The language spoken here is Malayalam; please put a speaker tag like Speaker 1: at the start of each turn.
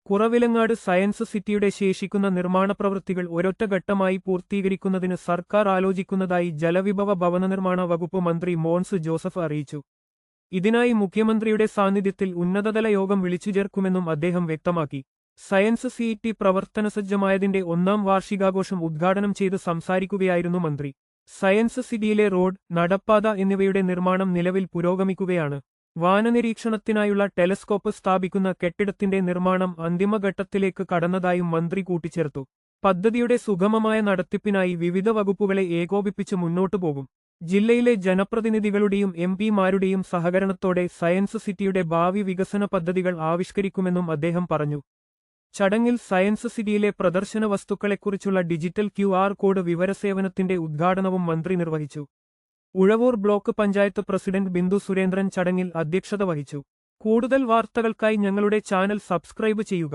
Speaker 1: കുറവിലങ്ങാട് സയൻസ് സിറ്റിയുടെ ശേഷിക്കുന്ന നിർമ്മാണ പ്രവൃത്തികൾ ഒരൊറ്റ ഘട്ടമായി പൂർത്തീകരിക്കുന്നതിന് സർക്കാർ ആലോചിക്കുന്നതായി ജലവിഭവ ഭവനനിർമ്മാണ വകുപ്പ് മന്ത്രി മോൻസ് ജോസഫ് അറിയിച്ചു. ഇതിനായി മുഖ്യമന്ത്രിയുടെ സാന്നിധ്യത്തിൽ ഉന്നതതല യോഗം വിളിച്ചുചേർക്കുമെന്നും അദ്ദേഹം വ്യക്തമാക്കി. സയൻസ് സിറ്റി പ്രവർത്തനസജ്ജമായതിന്റെ 1ാം വാർഷികാഘോഷം ഉദ്ഘാടനം ചെയ്ത് സംസാരിക്കുകയായിരുന്നു മന്ത്രി. സയൻസ് സിറ്റിയിലെ റോഡ്, നടപ്പാത എന്നിവയുടെ നിർമ്മാണം നിലവിൽ പുരോഗമിക്കുകയാണ്. വാനനിരീക്ഷണത്തിനായുള്ള ടെലസ്കോപ്പ് സ്ഥാപിക്കുന്ന കെട്ടിടത്തിന്റെ നിർമ്മാണം അന്തിമഘട്ടത്തിലേക്ക് കടന്നതായും മന്ത്രി കൂട്ടിച്ചേർത്തു. പദ്ധതിയുടെ സുഗമമായ നടത്തിപ്പിനായി വിവിധ വകുപ്പുകളെ ഏകോപിപ്പിച്ച് മുന്നോട്ടു പോകും. ജില്ലയിലെ ജനപ്രതിനിധികളുടെയും എംപിമാരുടെയും സഹകരണത്തോടെ സയൻസ് സിറ്റിയുടെ ഭാവി വികസന പദ്ധതികൾ ആവിഷ്കരിക്കുമെന്നും അദ്ദേഹം പറഞ്ഞു. ചടങ്ങിൽ സയൻസ് സിറ്റിയിലെ പ്രദർശന വസ്തുക്കളെക്കുറിച്ചുള്ള ഡിജിറ്റൽ QR കോഡ് വിവരസേവനത്തിന്റെ ഉദ്ഘാടനവും മന്ത്രി നിർവഹിച്ചു. ഉഴവൂർ ബ്ലോക്ക് പഞ്ചായത്ത് പ്രസിഡന്റ് ബിന്ദു സുരേന്ദ്രൻ ചടങ്ങിൽ അധ്യക്ഷത വഹിച്ചു. കൂടുതൽ വാർത്തകൾക്കായി ഞങ്ങളുടെ ചാനൽ സബ്സ്ക്രൈബ് ചെയ്യുക.